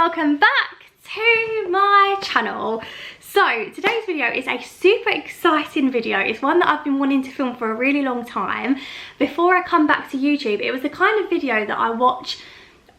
welcome back to my channel. So today's video is a super exciting video. It's one that I've been wanting to film for a really long time. Before I come back to YouTube, it was the kind of video that I watch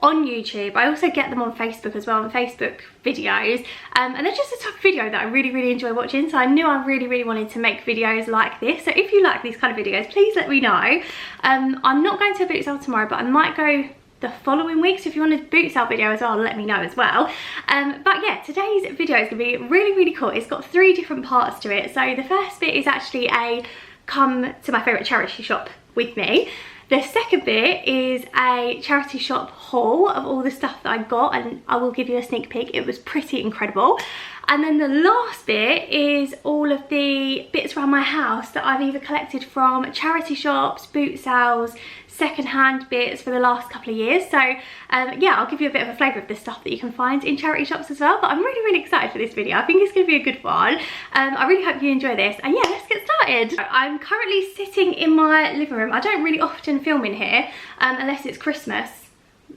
on YouTube. I also get them on Facebook as well, on Facebook videos, and they're just a type of video that I really enjoy watching, so I knew I really wanted to make videos like this. So if you like these kind of videos, please let me know. I'm not going to a boot sale tomorrow, but I might go the following week, so if you want a boot sale video as well, let me know as well. But yeah, today's video is going to be really cool. It's got 3 different parts to it. So the first bit is actually a come to my favourite charity shop with me. The second bit is a charity shop haul of all the stuff that I got, and I will give you a sneak peek. It was pretty incredible. And then the last bit is all of the bits around my house that I've either collected from charity shops, boot sales, second-hand bits for the last couple of years. So yeah, I'll give you a bit of a flavour of the stuff that you can find in charity shops as well. But I'm really excited for this video. I think it's going to be a good one. I really hope you enjoy this. And yeah, let's get started. I'm currently sitting in my living room. I don't really often film in here unless it's Christmas.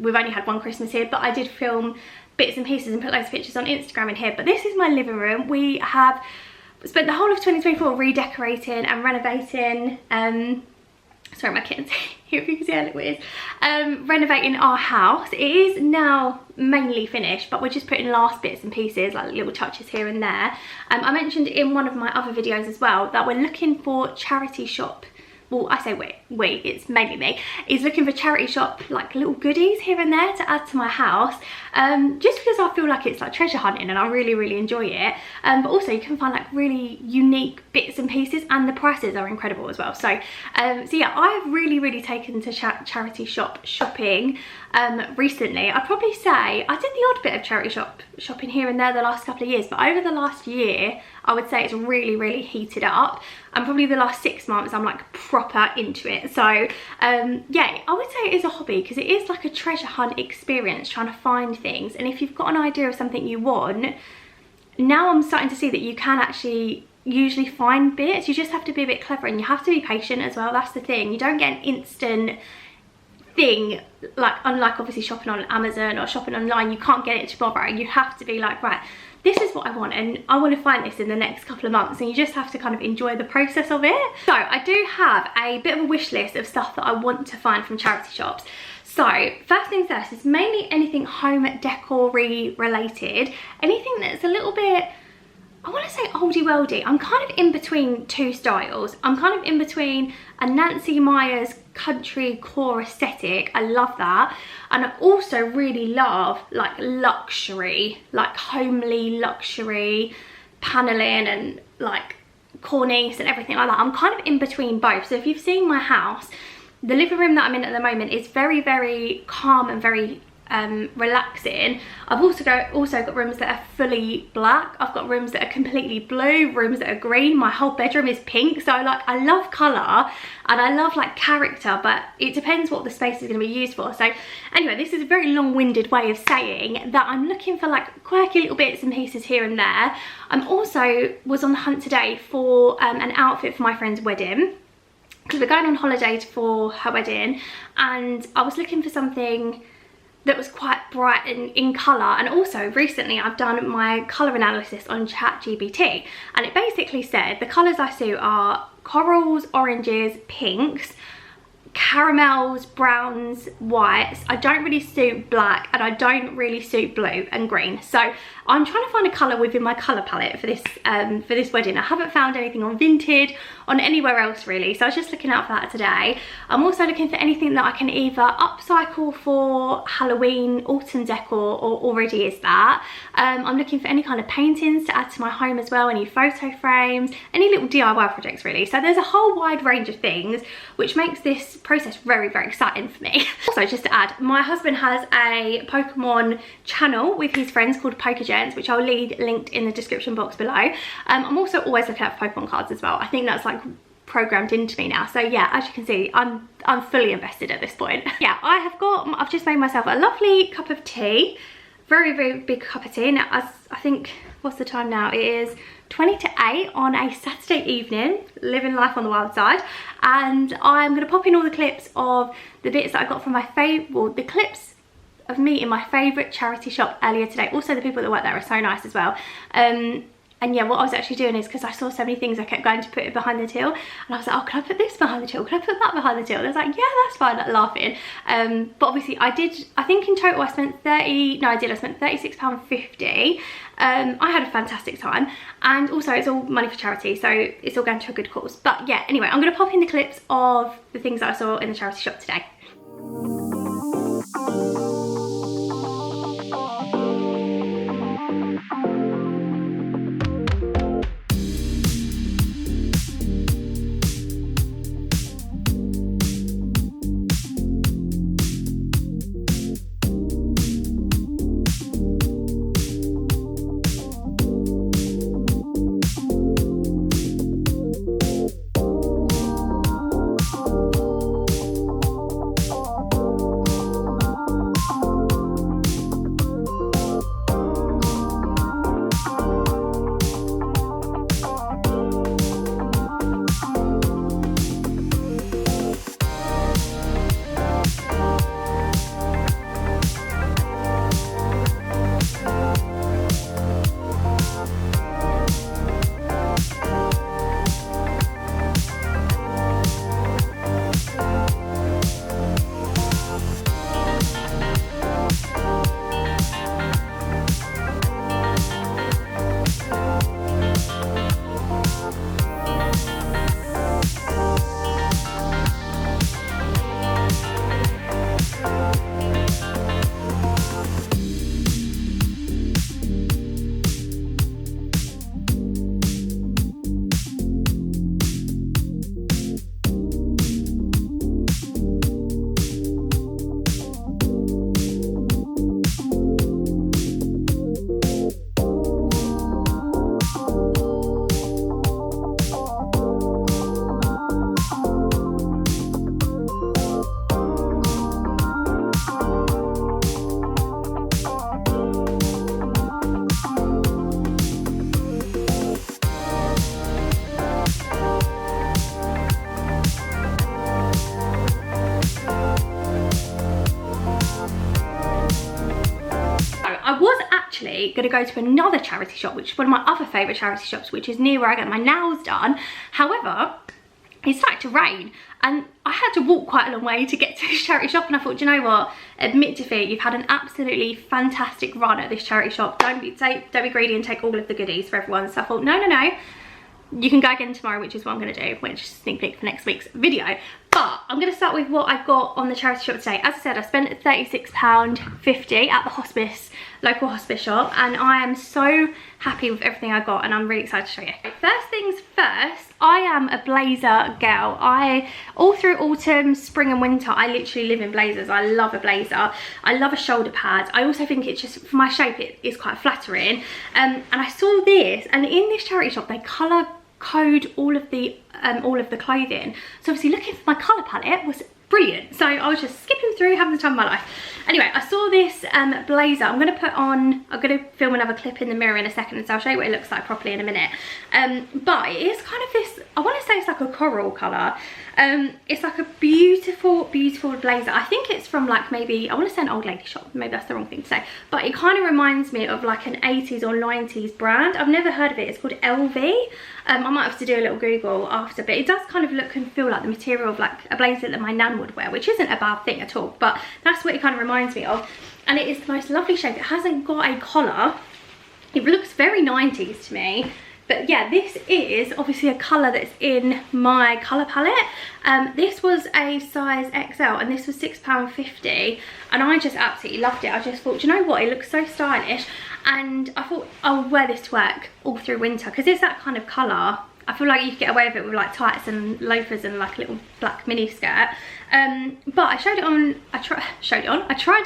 We've only had one Christmas here, but I did film bits and pieces and put loads of pictures on Instagram in here. But this is my living room. We have spent the whole of 2024 redecorating and renovating. Sorry, my kitten's here if you can see how little it is. Renovating our house. It is now mainly finished, but we're just putting last bits and pieces, like little touches here and there. I mentioned in one of my other videos as well that we're looking for charity shop. Well, I say we, it's mainly me, is looking for charity shop like little goodies here and there to add to my house, just because I feel like it's like treasure hunting and I really enjoy it, but also you can find like really unique bits and pieces, and the prices are incredible as well. So so yeah, I've really taken to charity shop shopping recently. I'd probably say I did the odd bit of charity shopping here and there the last couple of years, but over the last year I would say it's really heated up, and probably the last 6 months I'm like proper into it. So yeah, I would say it is a hobby because it is like a treasure hunt experience, trying to find things. And if you've got an idea of something you want, now I'm starting to see that you can actually usually find bits. You just have to be a bit clever, and you have to be patient as well. That's the thing. You don't get an instant thing, like unlike obviously shopping on Amazon or shopping online. You can't get it tomorrow. You have to be like, right, this is what I want, and I want to find this in the next couple of months, and you just have to kind of enjoy the process of it. So I do have a bit of a wish list of stuff that I want to find from charity shops. So first things first, is mainly anything home decor-y related, anything that's a little bit, I want to say oldie worldy. I'm kind of in between 2 styles. I'm kind of in between a Nancy Meyers country core aesthetic. I love that. And I also really love like luxury, like homely luxury paneling and like cornice and everything like that. I'm kind of in between both. So if you've seen my house, the living room that I'm in at the moment is very calm and very relaxing. I've also got rooms that are fully black. I've got rooms that are completely blue, rooms that are green. My whole bedroom is pink. So like, I love colour and I love like character, but it depends what the space is going to be used for. So anyway, this is a very long-winded way of saying that I'm looking for like quirky little bits and pieces here and there. I'm also was on the hunt today for an outfit for my friend's wedding, because we're going on holiday for her wedding, and I was looking for something that was quite bright and in colour. And also recently I've done my colour analysis on ChatGPT, and it basically said the colours I suit are corals, oranges, pinks, caramels, browns, whites. I don't really suit black, and I don't really suit blue and green. So I'm trying to find a colour within my colour palette for this wedding. I haven't found anything on Vinted, on anywhere else really, so I was just looking out for that today. I'm also looking for anything that I can either upcycle for Halloween, autumn decor, or already is that. I'm looking for any kind of paintings to add to my home as well, any photo frames, any little DIY projects really. So there's a whole wide range of things, which makes this process very exciting for me. Also, just to add, my husband has a Pokemon channel with his friends called PokeGents, which I'll leave linked in the description box below. I'm also always looking out for Pokemon cards as well. I think that's like programmed into me now. So yeah, as you can see, I'm fully invested at this point. Yeah, I've just made myself a lovely cup of tea, very big cup of tea. Now, as I think, what's the time now? It is 20 to 8 on a Saturday evening, living life on the wild side, and I'm going to pop in all the clips of the bits that I got from my favourite, well, the clips of me in my favourite charity shop earlier today. Also, the people that work there are so nice as well. And yeah, what I was actually doing is, because I saw so many things, I kept going to put it behind the till, and I was like, oh, can I put this behind the till? Can I put that behind the till? And I was like, yeah, that's fine, like laughing. But obviously I think in total I spent £36.50. I had a fantastic time, and also it's all money for charity, so it's all going to a good cause. But yeah, anyway, I'm going to pop in the clips of the things that I saw in the charity shop today. Going to go to another charity shop, which is one of my other favourite charity shops, which is near where I get my nails done. However, it started to rain and I had to walk quite a long way to get to this charity shop, and I thought, do you know what, admit defeat, you've had an absolutely fantastic run at this charity shop, don't be greedy and take all of the goodies for everyone. So I thought, no, you can go again tomorrow, which is what I'm going to do, which is a sneak peek for next week's video. But I'm going to start with what I got on the charity shop today. As I said, I spent £36.50 at the local hospice shop, and I am so happy with everything I got, and I'm really excited to show you. First things first, I am a blazer girl. All through autumn, spring and winter, I literally live in blazers. I love a blazer. I love a shoulder pad. I also think it's just, for my shape, it is quite flattering. And I saw this, and in this charity shop, they colour code all of the clothing. So obviously looking for my colour palette was brilliant. So I was just skipping through, having the time of my life. Anyway, I saw this blazer. I'm going to film another clip in the mirror in a second, so I'll show you what it looks like properly in a minute. But it is kind of this, I want to say it's like a coral colour. It's like a beautiful blazer. I think it's from like, maybe, I want to say an old lady shop, maybe that's the wrong thing to say, but it kind of reminds me of like an 80s or 90s brand. I've never heard of it. It's called LV. I might have to do a little Google after, but it does kind of look and feel like the material of like a blazer that my nan would wear, which isn't a bad thing at all, but that's what it kind of reminds me of. And it is the most lovely shape. It hasn't got a collar. It looks very 90s to me. But yeah, this is obviously a colour that's in my colour palette. This was a size XL and this was £6.50, and I just absolutely loved it. I just thought, do you know what, it looks so stylish, and I thought I'll wear this to work all through winter because it's that kind of colour. I feel like you could get away with it with like tights and loafers and like a little black mini skirt. But I showed it on, I tried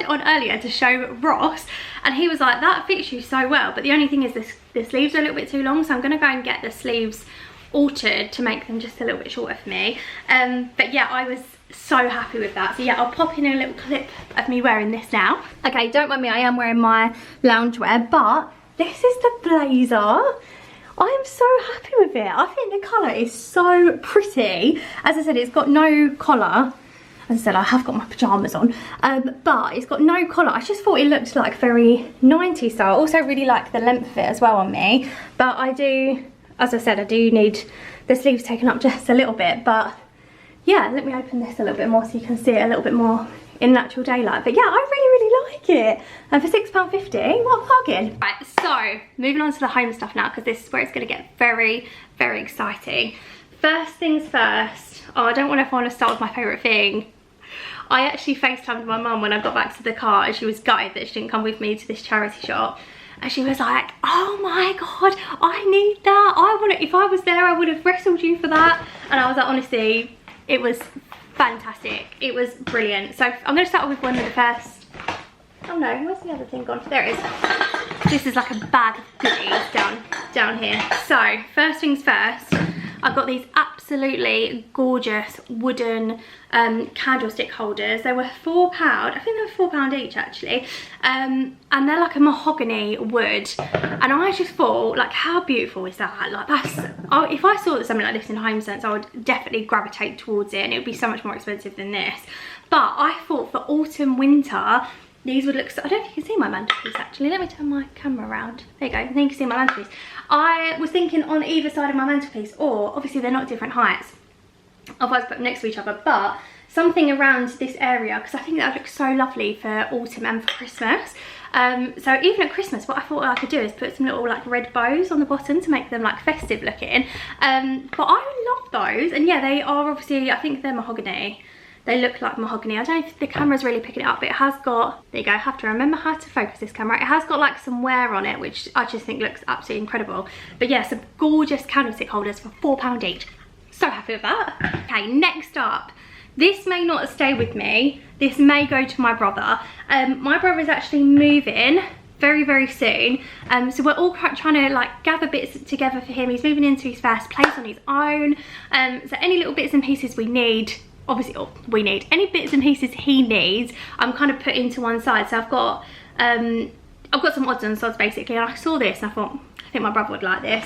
it on earlier to show Ross, and he was like, that fits you so well. But the only thing is the sleeves are a little bit too long, so I'm gonna go and get the sleeves altered to make them just a little bit shorter for me. But yeah, I was so happy with that. So yeah, I'll pop in a little clip of me wearing this now. Okay, don't mind me, I am wearing my loungewear, but this is the blazer. I'm so happy with it. I think the colour is so pretty. As I said, it's got no collar. as I said, I have got my pyjamas on, but it's got no collar. I just thought it looked like very 90s style. I also really like the length of it as well on me, but I do, as I said, I do need the sleeves taken up just a little bit. But yeah, let me open this a little bit more so you can see it a little bit more in natural daylight. But yeah, I really like it. And for £6.50, what a bargain. Right, so moving on to the home stuff now, because this is where it's going to get very exciting. First things first, I don't want to start with my favourite thing. I actually FaceTimed my mum when I got back to the car, and she was gutted that she didn't come with me to this charity shop. And she was like, oh my God, I need that. I want it. If I was there, I would have wrestled you for that. And I was like, honestly, it was fantastic. It was brilliant. So I'm going to start off with one of the first. Oh no, where's the other thing gone? There it is. This is like a bag of goodies down here. So first things first, I've got these absolutely gorgeous wooden candlestick holders. They were £4. I think they were £4 each actually. And they're like a mahogany wood. And I just thought, like, how beautiful is that? Like, that's, if I saw something like this in HomeSense, I would definitely gravitate towards it, and it would be so much more expensive than this. But I thought for autumn, winter, these would look so, I don't think you can see my mantelpiece actually. Let me turn my camera around. There you go, I think you can see my mantelpiece. I was thinking on either side of my mantelpiece, or obviously they're not different heights, otherwise put them next to each other, but something around this area, because I think that would look so lovely for autumn and for Christmas. So even at Christmas, what I thought I could do is put some little like red bows on the bottom to make them like festive looking. But I love those, and yeah, they are obviously, I think they're mahogany. They look like mahogany. I don't know if the camera's really picking it up, but it has got, there you go, I have to remember how to focus this camera. It has got like some wear on it, which I just think looks absolutely incredible. But yeah, some gorgeous candlestick holders for £4 each. So happy with that. Okay, next up. This may not stay with me. This may go to my brother. My brother is actually moving very soon. So we're all trying to like gather bits together for him. He's moving into his first place on his own. So any little bits and pieces we need, obviously any bits and pieces he needs, I'm kind of put into one side. So I've got some odds and sods basically, and I saw this and I thought, I think my brother would like this.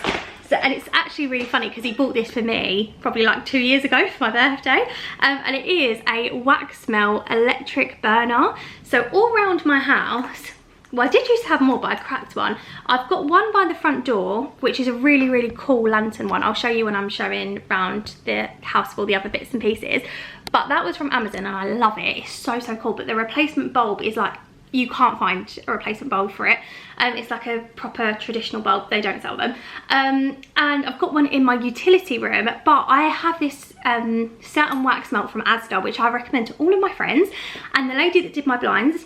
So, and it's actually really funny because he bought this for me probably like 2 years ago for my birthday. And it is a wax melt electric burner. So all around my house, well, I did used to have more, but I cracked one. I've got one by the front door, which is a really cool lantern one. I'll show you when I'm showing around the house for all the other bits and pieces. But that was from Amazon and I love it. It's so cool. But the replacement bulb is like, you can't find a replacement bulb for it. It's like a proper traditional bulb. They don't sell them. And I've got one in my utility room, but I have this satin wax melt from Asda, which I recommend to all of my friends. And the lady that did my blinds,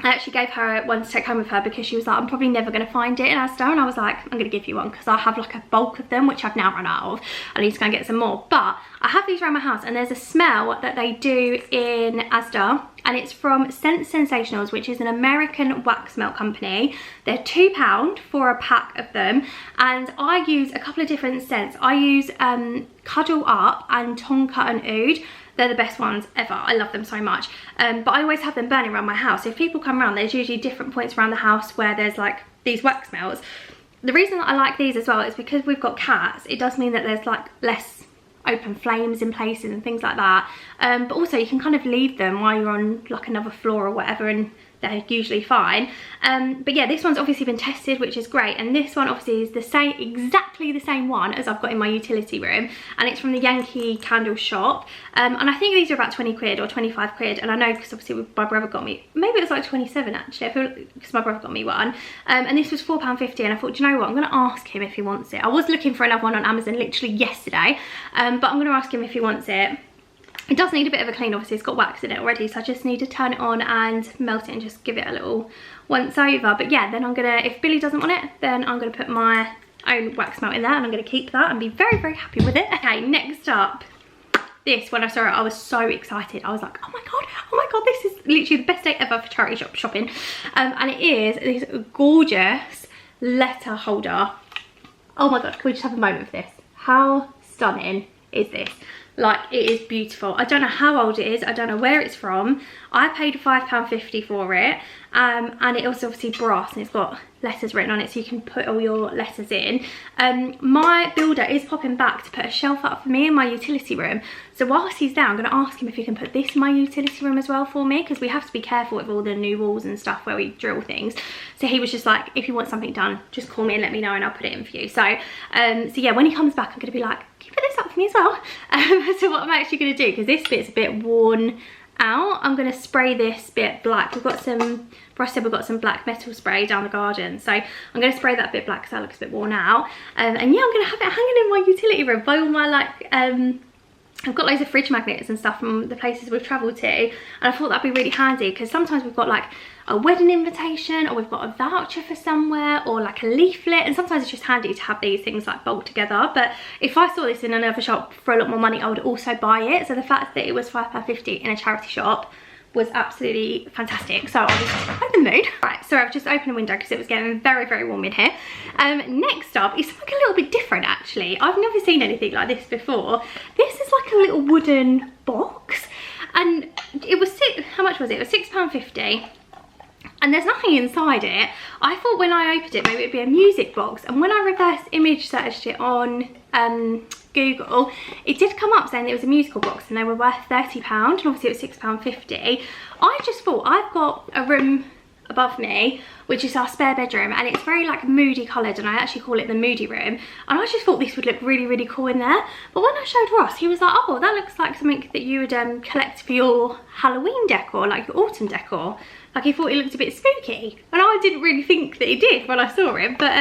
I actually gave her one to take home with her because she was like, I'm probably never going to find it in Asda. And I was like, I'm going to give you one because I have like a bulk of them, which I've now run out of. I need to go and get some more. But I have these around my house, and there's a smell that they do in Asda, and it's from Scent Sensationals, which is an American wax melt company. They're £2 for a pack of them, and I use a couple of different scents. I use Cuddle Up and Tonka and Oud. They're the best ones ever. I love them so much. But I always have them burning around my house. If people come around, there's usually different points around the house where there's like these wax melts. The reason that I like these as well is because we've got cats. It does mean that there's like less open flames in places and things like that. But also you can kind of leave them while you're on like another floor or whatever, and they're usually fine. But yeah, this one's obviously been tested, which is great, and this one obviously is the same, exactly the same one as I've got in my utility room, and it's from the Yankee Candle Shop. And I think these are about 20 quid or 25 quid, and I know because obviously my brother got me, maybe it was like 27 actually, I feel, because my brother got me one. And this was £4.50, and I thought, do you know what, I'm going to ask him if he wants it. I was looking for another one on Amazon literally yesterday, but I'm going to ask him if he wants it. It does need a bit of a clean, obviously it's got wax in it already, so I just need to turn it on and melt it and just give it a little once over. But yeah, then I'm gonna, if Billy doesn't want it, then I'm gonna put my own wax melt in there, and I'm gonna keep that and be very happy with it. Okay, next up, this, when I saw it, I was so excited. I was like, oh my god, this is literally the best day ever for charity shop shopping. And it is this gorgeous letter holder. Oh my god, can we just have a moment of this? How stunning is this? Like, it is beautiful. I don't know how old it is. I don't know where it's from. I paid £5.50 for it. And it was obviously brass, and it's got letters written on it, so you can put all your letters in. My builder is popping back to put a shelf up for me in my utility room. So whilst he's there, I'm going to ask him if he can put this in my utility room as well for me, because we have to be careful with all the new walls and stuff where we drill things. So he was just like, if you want something done, just call me and let me know and I'll put it in for you. So yeah, when he comes back, I'm going to be like, can you put this up for me as well? So what I'm actually going to do, because this bit's a bit worn out, I'm going to spray this bit black. We've got some, Ross said we've got some black metal spray down the garden, so I'm going to spray that bit black because that looks a bit worn out. And yeah, I'm going to have it hanging in my utility room by all my, like, I've got loads of fridge magnets and stuff from the places we've travelled to, and I thought that'd be really handy because sometimes we've got like a wedding invitation, or we've got a voucher for somewhere, or like a leaflet, and sometimes it's just handy to have these things like bulked together. But if I saw this in another shop for a lot more money, I would also buy it. So the fact that it was £5.50 in a charity shop was absolutely fantastic. So I was in the mood. Right, so I've just opened the window because it was getting very, very warm in here. Next up is something a little bit different actually. I've never seen anything like this before. This is like a little wooden box, and it was how much was it? It was £6.50. And there's nothing inside it. I thought when I opened it maybe it'd be a music box, and when I reverse image searched it on Google, it did come up saying it was a musical box and they were worth £30, and obviously it was £6.50. I just thought, I've got a room above me which is our spare bedroom, and it's very like moody coloured, and I actually call it the moody room, and I just thought this would look really, really cool in there. But when I showed Ross, he was like, oh, that looks like something that you would collect for your Halloween decor, like your autumn decor. Like, he thought it looked a bit spooky, and I didn't really think that it did when I saw it. But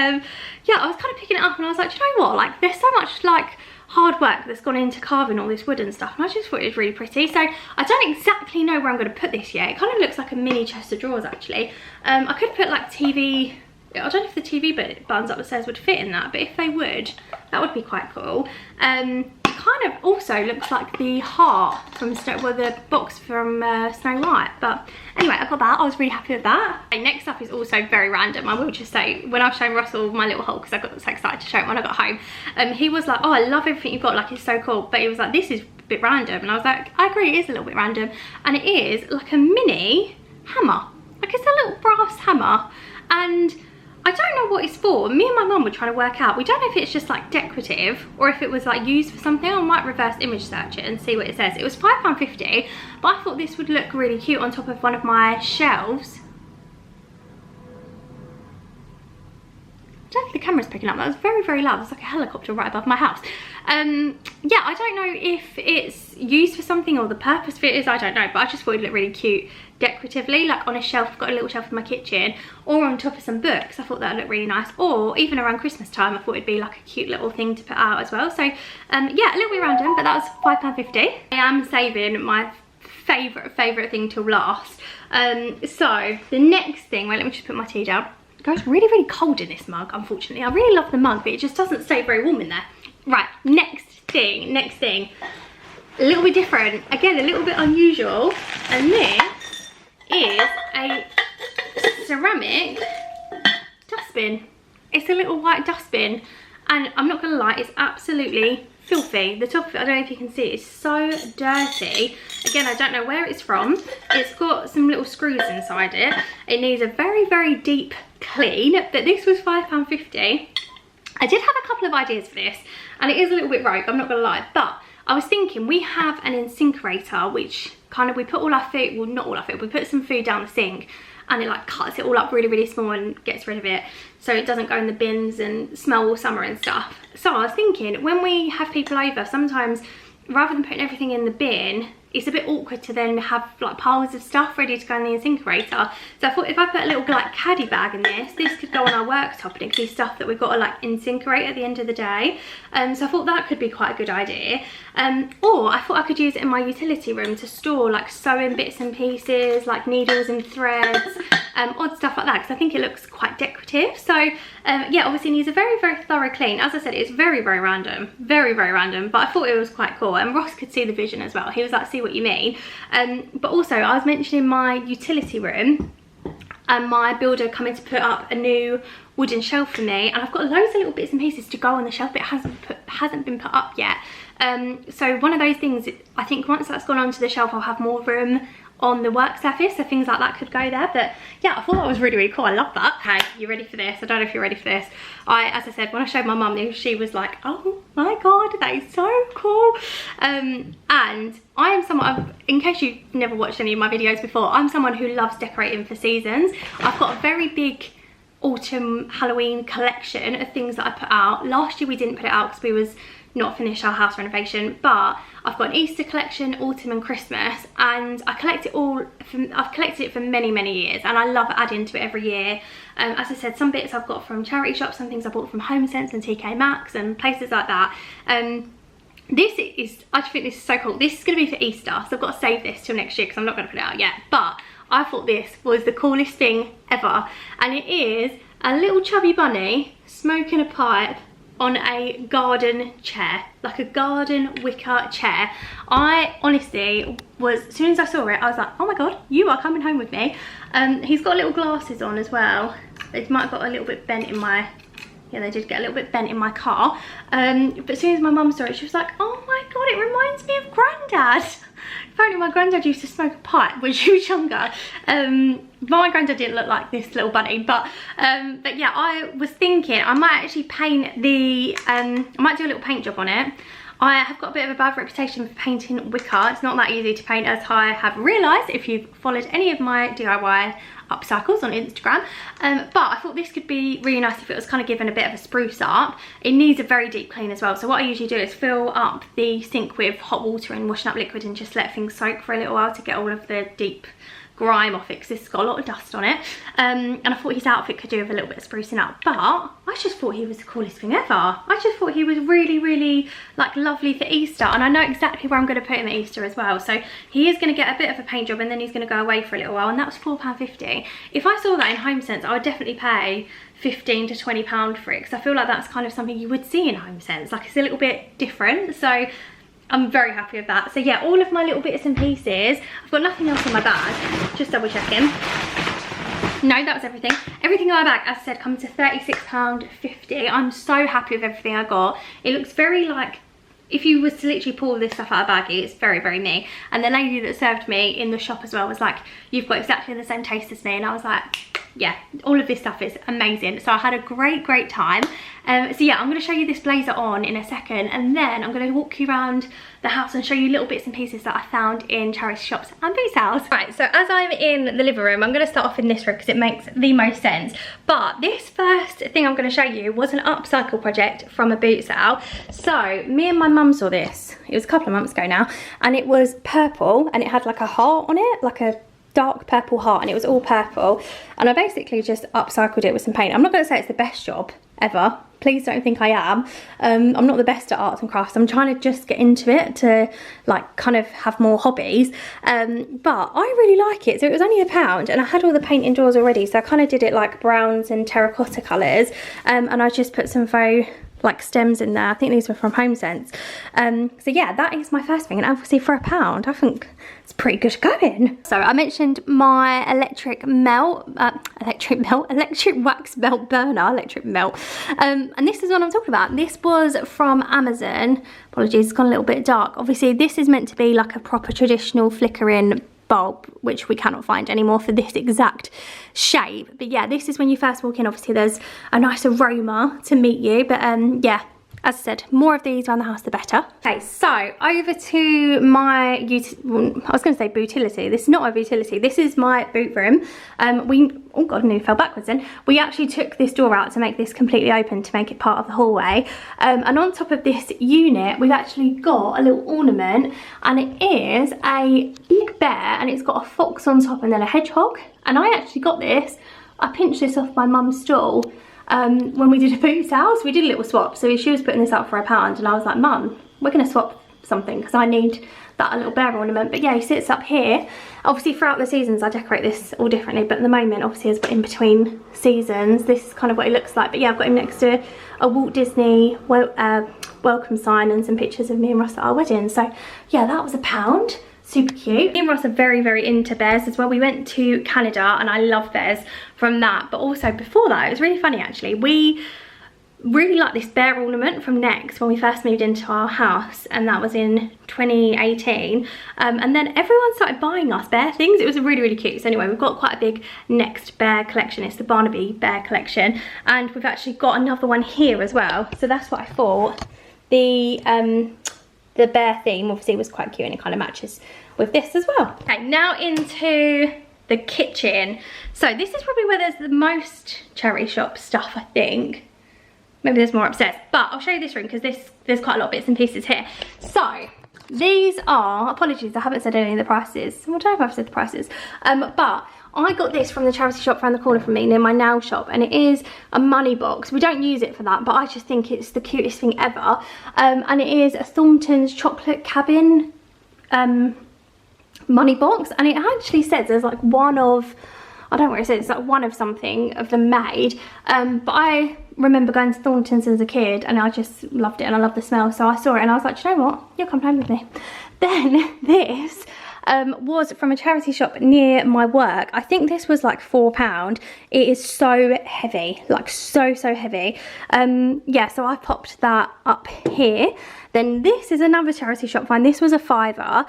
yeah, I was kind of picking it up and I was like, do you know what, like, there's so much like hard work that's gone into carving all this wood and stuff, and I just thought it was really pretty. So I don't exactly know where I'm going to put this yet. It kind of looks like a mini chest of drawers actually. I could put like TV, I don't know if the TV buttons up the stairs would fit in that, but if they would, that would be quite cool. It kind of also looks like the heart from the box from Snow White. But anyway, I got that. I was really happy with that. Okay, next up is also very random. I will just say, when I was showing Russell my little haul, because I got so excited to show it when I got home, he was like, oh, I love everything you've got, like, it's so cool. But he was like, this is a bit random. And I was like, I agree, it is a little bit random. And it is like a mini hammer. Like, it's a little brass hammer. And I don't know what it's for. Me and my mum were trying to work out. We don't know if it's just like decorative or if it was like used for something. I might reverse image search it and see what it says. It was £5.50, but I thought this would look really cute on top of one of my shelves. I don't think the camera's picking up. That was very, very loud. It's like a helicopter right above my house. Yeah, I don't know if it's used for something or the purpose of it is, I don't know, but I just thought it'd look really cute decoratively, like on a shelf. I've got a little shelf in my kitchen, or on top of some books. I thought that would look really nice, or even around Christmas time I thought it'd be like a cute little thing to put out as well. So yeah, a little bit random, but that was £5.50. I am saving my favourite thing till last. So the next thing, wait, let me just put my tea down. It goes really, really cold in this mug, unfortunately. I really love the mug, but it just doesn't stay very warm in there. Right, next thing, a little bit different, again a little bit unusual, and this is a ceramic dustbin. It's a little white dustbin, and I'm not gonna lie, it's absolutely filthy. The top of it, I don't know if you can see, it's so dirty. Again, I don't know where it's from. It's got some little screws inside it. It needs a very, very deep clean, but this was £5.50. I did have a couple of ideas for this, and it is a little bit rogue, I'm not gonna lie, but I was thinking we have an incinerator which kind of, we put all our food, well not all our food, we put some food down the sink, and it like cuts it all up really, really small and gets rid of it so it doesn't go in the bins and smell all summer and stuff. So I was thinking, when we have people over, sometimes rather than putting everything in the bin, it's a bit awkward to then have like piles of stuff ready to go in the incinerator. So I thought if I put a little like caddy bag in this could go on our worktop, and it could be stuff that we've got to like incinerate at the end of the day. So I thought that could be quite a good idea. Or I thought I could use it in my utility room to store like sewing bits and pieces, like needles and threads, odd stuff like that, because I think it looks quite decorative. So yeah, obviously it needs a very, very thorough clean. As I said, it's very, very random, but I thought it was quite cool, and Ross could see the vision as well. He was like, see what you mean. But also I was mentioning my utility room and my builder coming to put up a new wooden shelf for me, and I've got loads of little bits and pieces to go on the shelf, but it hasn't been put up yet. So one of those things, I think once that's gone onto the shelf, I'll have more room on the work surface, so things like that could go there. But yeah, I thought that was really, really cool. I love that. Okay, you ready for this? I don't know if you're ready for this. As I said, when I showed my mum, she was like, oh my god, that is so cool. And I am someone, in case you've never watched any of my videos before, I'm someone who loves decorating for seasons. I've got a very big autumn Halloween collection of things that I put out. Last year we didn't put it out because we was not finished our house renovation, but I've got an Easter collection, autumn and Christmas, and I collect it all I've collected it for many years, and I love adding to it every year. As I said, some bits I've got from charity shops, some things I bought from HomeSense and TK Maxx and places like that. I just think this is so cool. This is going to be for Easter, so I've got to save this till next year because I'm not going to put it out yet, but I thought this was the coolest thing ever, and it is a little chubby bunny smoking a pipe on a garden chair, like a garden wicker chair. I honestly was, as soon as I saw it, I was like, oh my god, you are coming home with me. He's got little glasses on as well. They might have got a little bit bent in my, yeah, they did get a little bit bent in my car. But as soon as my mum saw it, she was like, oh my god, it reminds me of Grandad. Apparently my granddad used to smoke a pipe when she was younger. My granddad didn't look like this little bunny, but yeah, I was thinking I might actually paint the, I might do a little paint job on it. I have got a bit of a bad reputation for painting wicker. It's not that easy to paint, as I have realised if you've followed any of my DIY upcycles on Instagram. But I thought this could be really nice if it was kind of given a bit of a spruce up. It needs a very deep clean as well, so what I usually do is fill up the sink with hot water and washing up liquid and just let things soak for a little while to get all of the deep grime off it, because it's got a lot of dust on it. And I thought his outfit could do with a little bit of sprucing up, but I just thought he was the coolest thing ever. I just thought he was really like lovely for Easter, and I know exactly where I'm going to put him at Easter as well. So he is going to get a bit of a paint job, and then he's going to go away for a little while, and that was £4.50. If I saw that in HomeSense, I would definitely pay £15 to £20 for it, because I feel like that's kind of something you would see in HomeSense. Like, it's a little bit different, so I'm very happy with that. So yeah, all of my little bits and pieces. I've got nothing else in my bag, just double checking. No, that was everything. Everything in my bag, as I said, comes to £36.50. I'm so happy with everything I got. It looks very like, if you was to literally pull this stuff out of a baggie, it's very me. And the lady that served me in the shop as well was like, you've got exactly the same taste as me. And I was like, yeah, all of this stuff is amazing. So I had a great time. So yeah, I'm going to show you this blazer on in a second, and then I'm going to walk you around the house and show you little bits and pieces that I found in charity shops and boot sales. Right, so as I'm in the living room, I'm going to start off in this room because it makes the most sense. But this first thing I'm going to show you was an upcycle project from a boot sale. So me and my mum saw this. It was a couple of months ago now, and it was purple, and it had like a heart on it, like a dark purple heart, and it was all purple, and I basically just upcycled it with some paint. I'm not going to say it's the best job ever, please don't think I am. I'm not the best at arts and crafts. I'm trying to just get into it to like kind of have more hobbies, but I really like it. So it was only £1, and I had all the paint indoors already, so I kind of did it like browns and terracotta colours, and I just put some faux like stems in there. I think these were from HomeSense. So yeah, that is my first thing, and obviously for £1 I think it's pretty good going. So I mentioned my electric wax melt burner, and this is what I'm talking about. This was from Amazon. Apologies, it's gone a little bit dark. Obviously this is meant to be like a proper traditional flickering bulb, which we cannot find anymore for this exact shape. But yeah, this is when you first walk in. Obviously there's a nice aroma to meet you, but yeah, as I said, more of these around the house the better. Okay, so over to my, I was going to say bootility. This is not my bootility, this is my boot room. Oh god, I nearly fell backwards then. We actually took this door out to make this completely open, to make it part of the hallway. And on top of this unit, we've actually got a little ornament, and it is a big bear, and it's got a fox on top and then a hedgehog. And I actually got this, I pinched this off my mum's stall when we did a boot sale. So we did a little swap. So she was putting this up for £1, and I was like, Mum, we're going to swap something because I need that little bear ornament. But yeah, he sits up here. Obviously throughout the seasons I decorate this all differently, but at the moment obviously as in between seasons, this is kind of what it looks like. But yeah, I've got him next to a Walt Disney welcome sign and some pictures of me and Ross at our wedding. So yeah, that was £1. super cute. Me and Ross are very, very into bears as well. We went to Canada and I love bears from that. But also before that, it was really funny actually. We really liked this bear ornament from Next when we first moved into our house, and that was in 2018. And then everyone started buying us bear things. It was really, really cute. So anyway, we've got quite a big Next bear collection. It's the Barnaby bear collection, and we've actually got another one here as well. So that's what I thought. The bear theme obviously was quite cute, and it kind of matches with this as well. Okay, now into the kitchen. So this is probably where there's the most charity shop stuff, I think. Maybe there's more upstairs, but I'll show you this room because there's quite a lot of bits and pieces here. So these are, apologies, I haven't said any of the prices. I don't know if I've said the prices, but I got this from the charity shop around the corner from me near my nail shop, and it is a money box. We don't use it for that, but I just think it's the cutest thing ever. And it is a Thornton's chocolate cabin money box, and it actually says there's like one of, I don't know what it says, it's like one of something of them made. But I remember going to Thornton's as a kid and I just loved it, and I love the smell. So I saw it and I was like, do you know what? You'll come home with me. Then this was from a charity shop near my work. I think this was like £4. It is so heavy, like so heavy. Yeah, so I popped that up here. Then this is another charity shop find. This was a £5.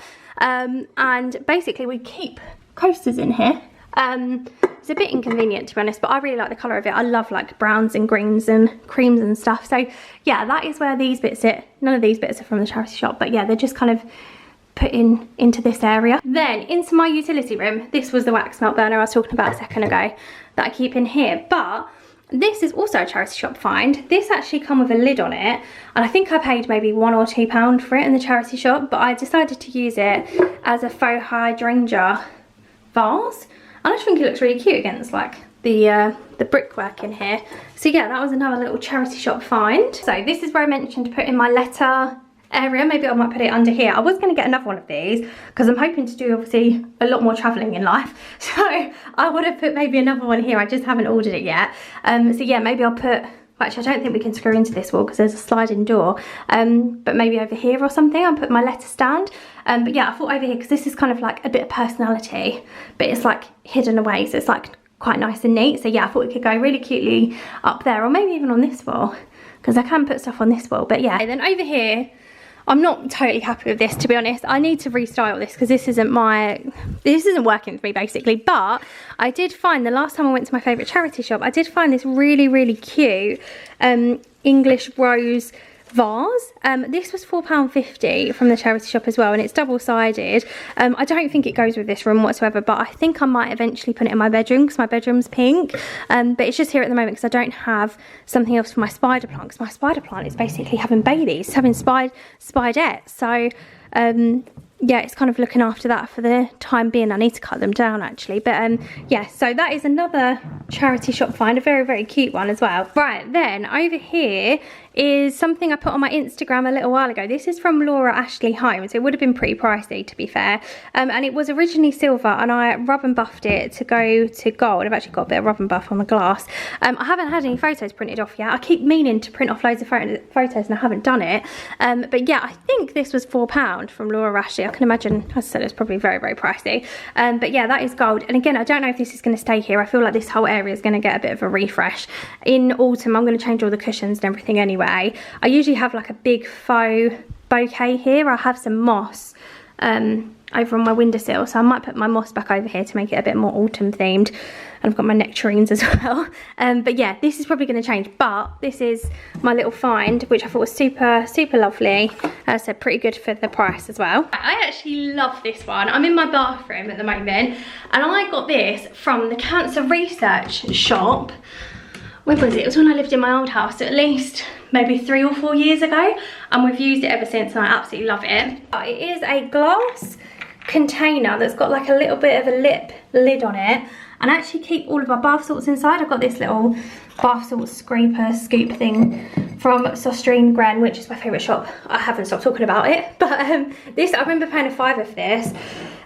And basically we keep coasters in here. It's a bit inconvenient to be honest, but I really like the colour of it. I love like browns and greens and creams and stuff. So yeah, that is where these bits sit. None of these bits are from the charity shop, but yeah, they're just kind of put into this area. Then into my utility room. This was the wax melt burner I was talking about a second ago that I keep in here, but this is also a charity shop find. This actually come with a lid on it, and I think I paid maybe £1 or £2 for it in the charity shop, but I decided to use it as a faux hydrangea vase. I just think it looks really cute against like the brickwork in here. So yeah, that was another little charity shop find. So this is where I mentioned to put in my letter area. Maybe I might put it under here. I was going to get another one of these because I'm hoping to do obviously a lot more travelling in life. So I would have put maybe another one here. I just haven't ordered it yet. So yeah, maybe I'll put, actually I don't think we can screw into this wall because there's a sliding door, but maybe over here or something I'll put my letter stand. But yeah, I thought over here because this is kind of like a bit of personality, but it's like hidden away, so it's like quite nice and neat. So yeah, I thought it could go really cutely up there, or maybe even on this wall, because I can put stuff on this wall. But yeah, and then over here, I'm not totally happy with this, to be honest. I need to restyle this because this isn't working for me basically. But I did find, the last time I went to my favourite charity shop, I did find this really, really cute English rose vase. This was £4.50 from the charity shop as well, and it's double-sided. I don't think it goes with this room whatsoever, but I think I might eventually put it in my bedroom because my bedroom's pink. But it's just here at the moment because I don't have something else for my spider plant, because my spider plant is basically having babies, having spiderettes. So yeah, it's kind of looking after that for the time being. I need to cut them down actually, but yeah, so that is another charity shop find, a very, very cute one as well. Right, then over here is something I put on my Instagram a little while ago. This is from Laura Ashley Homes. It would have been pretty pricey, to be fair, and it was originally silver, and I rub and buffed it to go to gold. I've actually got a bit of rub and buff on the glass. I haven't had any photos printed off yet. I keep meaning to print off loads of photos and I haven't done it, but yeah, I think this was £4 from Laura Ashley. I can imagine, as I said, it's probably very, very pricey, but yeah, that is gold. And again, I don't know if this is going to stay here. I feel like this whole area is going to get a bit of a refresh. In autumn, I'm going to change all the cushions and everything anyway. I usually have like a big faux bouquet here. I have some moss over on my windowsill, so I might put my moss back over here to make it a bit more autumn themed. And I've got my nectarines as well. But yeah, this is probably going to change, but this is my little find, which I thought was super, super lovely. As I said, pretty good for the price as well. I actually love this one. I'm in my bathroom at the moment, and I got this from the cancer research shop. When was it? It was when I lived in my old house, at least maybe 3 or 4 years ago, and we've used it ever since, and I absolutely love it. It is a glass container that's got like a little bit of a lid on it, and I actually keep all of my bath salts inside. I've got this little bath salt scoop thing from Sostrine Gren, which is my favourite shop. I haven't stopped talking about it, but this, I remember paying £5 for this,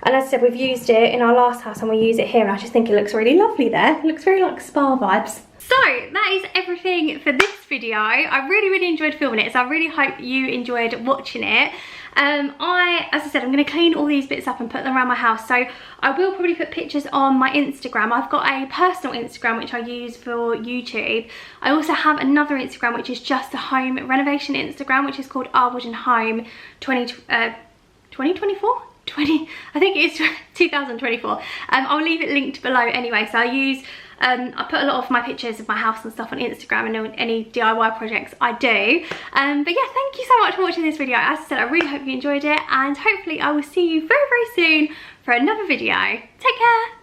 and as I said, we've used it in our last house and we use it here, and I just think it looks really lovely there. It looks very like spa vibes. So that is everything for this video. I really, really enjoyed filming it, so I really hope you enjoyed watching it. As I said, I'm going to clean all these bits up and put them around my house. So I will probably put pictures on my Instagram. I've got a personal Instagram which I use for YouTube. I also have another Instagram which is just a home renovation Instagram, which is called Arwood and Home 2024? I think it is 2024. I'll leave it linked below anyway. So I put a lot of my pictures of my house and stuff on Instagram and any DIY projects I do. But yeah, thank you so much for watching this video. As I said, I really hope you enjoyed it, and hopefully I will see you very, very soon for another video. Take care.